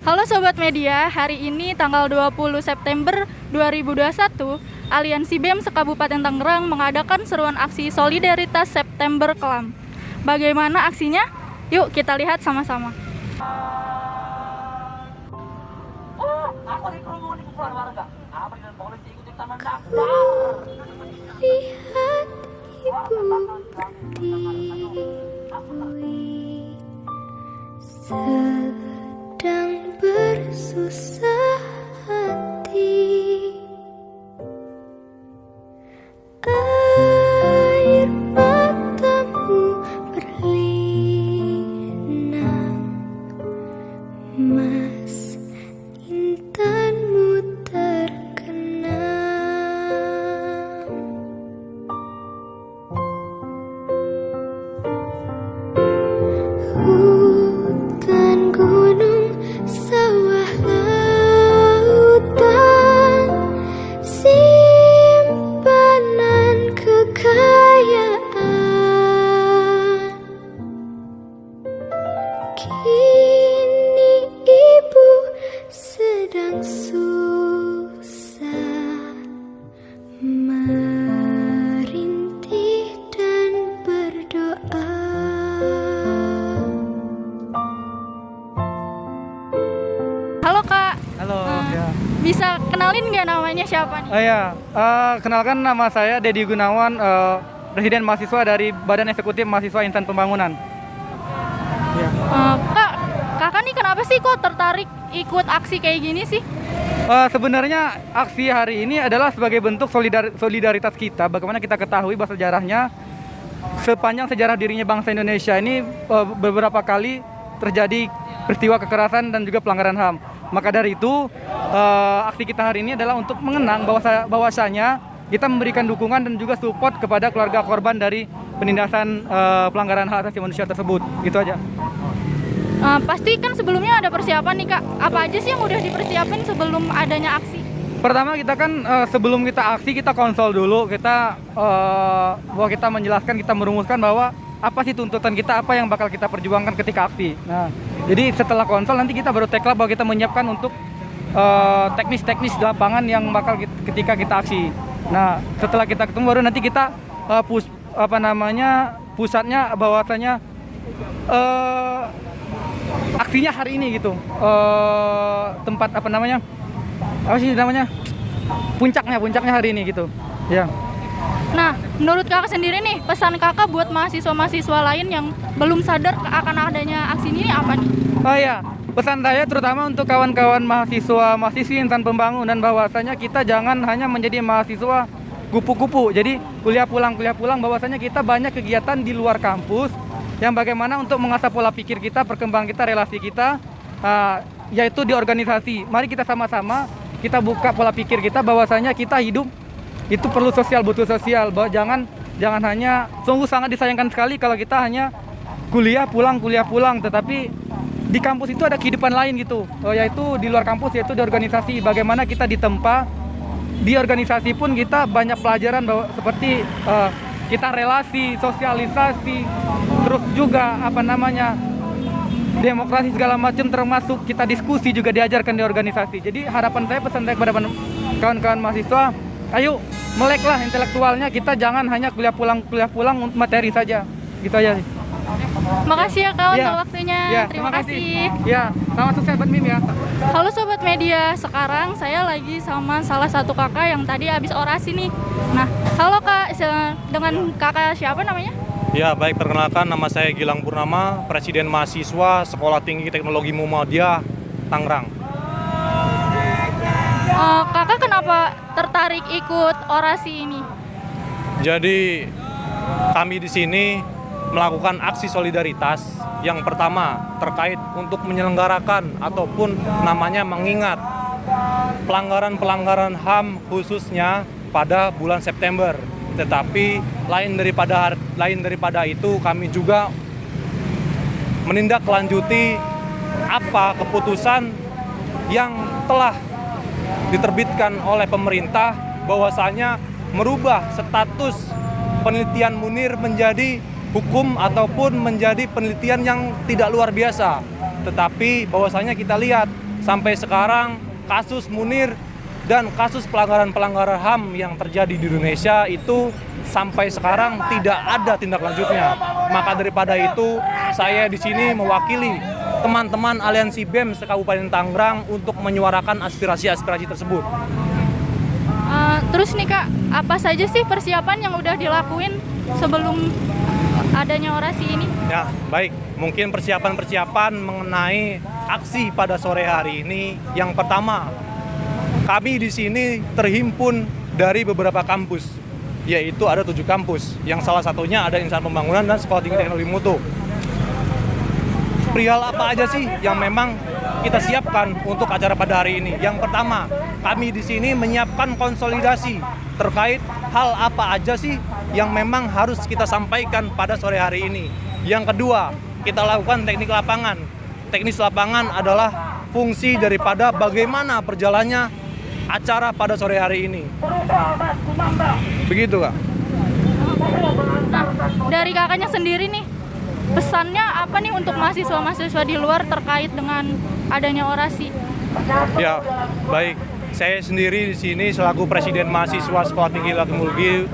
Halo Sobat Media, hari ini tanggal 20 September 2021, Aliansi BEM Sekabupaten Tangerang mengadakan seruan aksi Solidaritas September Kelam. Bagaimana aksinya? Yuk kita lihat sama-sama. Lihat ibu berdiri sedang bersusah hati. Air matamu berlinang, mas intanmu terkenang. Hutan, gunung, sawah, lautan, simpanan kekayaan. Kini ibu sedang susah merintih dan berdoa. Halo Kak, Halo, ya. bisa kenalin nggak namanya siapa nih? Kenalkan nama saya Dedi Gunawan, Presiden Mahasiswa dari Badan Eksekutif Mahasiswa Insan Pembangunan. Ya. Kakak nih kenapa sih kok tertarik ikut aksi kayak gini sih? Sebenarnya aksi hari ini adalah sebagai bentuk solidaritas kita. Bagaimana kita ketahui bahwa sejarahnya, sepanjang sejarah dirinya bangsa Indonesia ini beberapa kali terjadi peristiwa kekerasan dan juga pelanggaran HAM. Maka dari itu aksi kita hari ini adalah untuk mengenang bahwasanya kita memberikan dukungan dan juga support kepada keluarga korban dari penindasan pelanggaran hak asasi manusia tersebut. Gitu aja. Pasti kan sebelumnya ada persiapan nih Kak. Apa aja sih yang udah dipersiapin sebelum adanya aksi? Pertama kita kan sebelum kita aksi kita konsol dulu, bahwa kita menjelaskan, kita merumuskan bahwa apa sih tuntutan kita, apa yang bakal kita perjuangkan ketika aksi. Nah, jadi setelah konsol nanti kita baru take bahwa kita menyiapkan untuk teknis-teknis di lapangan yang bakal ketika kita aksi. Nah, setelah kita ketemu baru nanti kita pusatnya bahwasanya aksinya hari ini gitu. Tempat puncaknya hari ini gitu. Ya. Nah, menurut kakak sendiri nih, pesan kakak buat mahasiswa-mahasiswa lain yang belum sadar akan adanya aksi ini apa nih? Pesan saya terutama untuk kawan-kawan mahasiswi insan pembangunan bahwasanya kita jangan hanya menjadi mahasiswa kupu-kupu. Jadi kuliah pulang bahwasanya kita banyak kegiatan di luar kampus yang bagaimana untuk mengasah pola pikir kita, perkembangan kita, relasi kita, yaitu di organisasi. Mari kita sama-sama kita buka pola pikir kita bahwasanya kita hidup itu perlu sosial, butuh sosial. Bahwa jangan hanya, sungguh sangat disayangkan sekali kalau kita hanya kuliah pulang, tetapi di kampus itu ada kehidupan lain gitu, yaitu di luar kampus, yaitu di organisasi. Bagaimana kita ditempa di organisasi pun kita banyak pelajaran bahwa seperti kita relasi, sosialisasi, terus juga demokrasi segala macam, termasuk kita diskusi juga diajarkan di organisasi. Jadi harapan saya, pesan saya kepada kawan-kawan mahasiswa, ayo meleklah intelektualnya, kita jangan hanya kuliah pulang materi saja. Gitu aja sih. Makasih ya Kak untuk waktunya. Terima kasih. Ya, selamat sukses buat Mim ya. Halo Sobat Media, sekarang saya lagi sama salah satu kakak yang tadi habis orasi nih. Nah, halo Kak, dengan kakak siapa namanya? Ya, baik, perkenalkan, nama saya Gilang Purnama, Presiden Mahasiswa Sekolah Tinggi Teknologi Muhammadiyah, Tangerang. Kakak kenapa tertarik ikut orasi ini? Jadi, kami di sini melakukan aksi solidaritas. Yang pertama, terkait untuk menyelenggarakan ataupun namanya mengingat pelanggaran-pelanggaran HAM khususnya pada bulan September. Tetapi lain daripada itu, kami juga menindaklanjuti apa keputusan yang telah diterbitkan oleh pemerintah bahwasanya merubah status penelitian Munir menjadi hukum ataupun menjadi penelitian yang tidak luar biasa. Tetapi bahwasanya kita lihat sampai sekarang kasus Munir dan kasus pelanggaran-pelanggaran HAM yang terjadi di Indonesia itu sampai sekarang tidak ada tindak lanjutnya. Maka daripada itu, saya di sini mewakili teman-teman Aliansi BEM se-Kabupaten Tangerang untuk menyuarakan aspirasi-aspirasi tersebut. Terus nih Kak, apa saja sih persiapan yang udah dilakuin sebelum adanya orasi ini? Ya, baik. Mungkin persiapan-persiapan mengenai aksi pada sore hari ini. Yang pertama, kami di sini terhimpun dari beberapa kampus, yaitu ada 7 kampus, yang salah satunya ada Insan Pembangunan dan Sekolah Tinggi Teknologi Mutu. Perihal apa aja sih yang memang kita siapkan untuk acara pada hari ini? Yang pertama, kami di sini menyiapkan konsolidasi terkait hal apa aja sih yang memang harus kita sampaikan pada sore hari ini. Yang kedua, kita lakukan teknik lapangan. Teknis lapangan adalah fungsi daripada bagaimana berjalannya acara pada sore hari ini. Begitu, Kak. Nah, dari kakaknya sendiri nih, pesannya apa nih untuk mahasiswa-mahasiswa di luar terkait dengan adanya orasi? Ya, baik. Saya sendiri di sini selaku Presiden Mahasiswa Sekolah Tinggi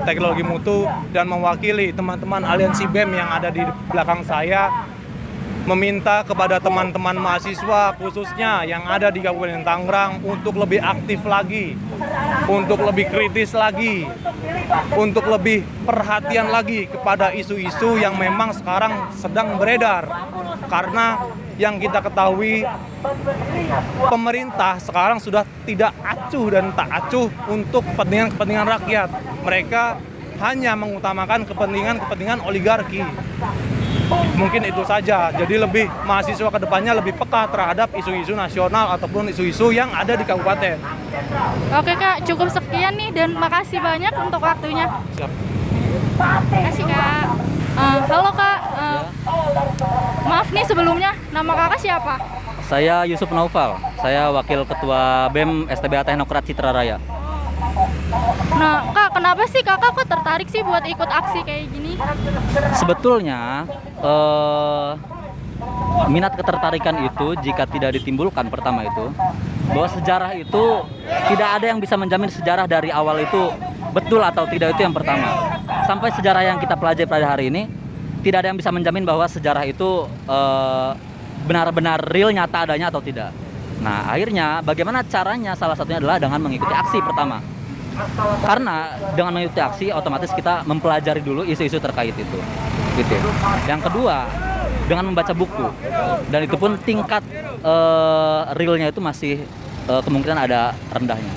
Teknologi Mutu dan mewakili teman-teman Aliansi BEM yang ada di belakang saya, meminta kepada teman-teman mahasiswa khususnya yang ada di Kabupaten Tangerang untuk lebih aktif lagi, untuk lebih kritis lagi, untuk lebih perhatian lagi kepada isu-isu yang memang sekarang sedang beredar. Karena yang kita ketahui, pemerintah sekarang sudah tidak acuh dan tak acuh untuk kepentingan rakyat. Mereka hanya mengutamakan kepentingan oligarki. Mungkin itu saja. Jadi lebih mahasiswa ke depannya lebih peka terhadap isu-isu nasional ataupun isu-isu yang ada di kabupaten. Oke Kak, cukup sekian nih dan makasih banyak untuk waktunya. Siap. Makasih Kak. Halo Kak, maaf nih sebelumnya, nama kakak siapa? Saya Yusuf Naufal, saya Wakil Ketua BEM STBA Teknokrat Citra Raya. Nah Kak, kenapa sih kakak kok tertarik sih buat ikut aksi kayak gini? Sebetulnya minat ketertarikan itu jika tidak ditimbulkan pertama itu bahwa sejarah itu tidak ada yang bisa menjamin sejarah dari awal itu betul atau tidak, itu yang pertama. Sampai sejarah yang kita pelajari pada hari ini tidak ada yang bisa menjamin bahwa sejarah itu benar-benar real, nyata adanya atau tidak. Nah akhirnya bagaimana caranya? Salah satunya adalah dengan mengikuti aksi pertama. Karena dengan mengikuti aksi otomatis kita mempelajari dulu isu-isu terkait itu. Gitu. Yang kedua, dengan membaca buku, dan itu pun tingkat realnya itu masih kemungkinan ada rendahnya.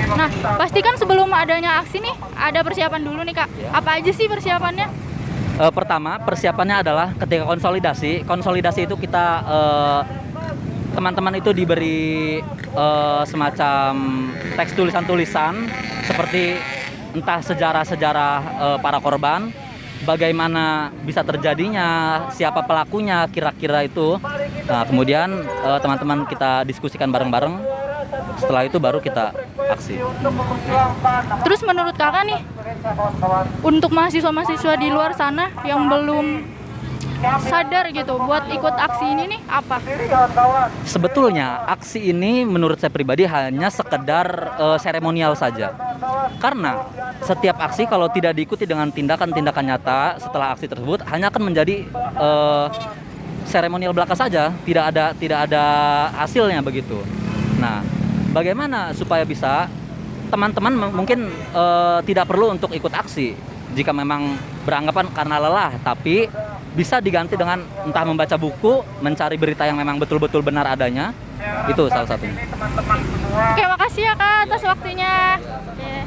Nah, pastikan sebelum adanya aksi nih ada persiapan dulu nih Kak. Apa aja sih persiapannya? Pertama, persiapannya adalah ketika konsolidasi. Konsolidasi itu kita teman-teman itu diberi semacam teks tulisan-tulisan seperti entah sejarah-sejarah para korban, bagaimana bisa terjadinya, siapa pelakunya kira-kira itu. Nah, kemudian teman-teman kita diskusikan bareng-bareng. Setelah itu baru kita aksi. Terus menurut kakak nih, untuk mahasiswa-mahasiswa di luar sana yang belum sadar gitu buat ikut aksi ini nih apa? Sebetulnya aksi ini menurut saya pribadi hanya sekedar seremonial saja. Karena setiap aksi kalau tidak diikuti dengan tindakan-tindakan nyata setelah aksi tersebut hanya akan menjadi seremonial belaka saja, tidak ada hasilnya begitu. Nah, bagaimana supaya bisa teman-teman mungkin tidak perlu untuk ikut aksi jika memang beranggapan karena lelah, tapi bisa diganti dengan entah membaca buku, mencari berita yang memang betul-betul benar adanya. Itu salah satunya. Oke, makasih ya Kak atas waktunya. Oke.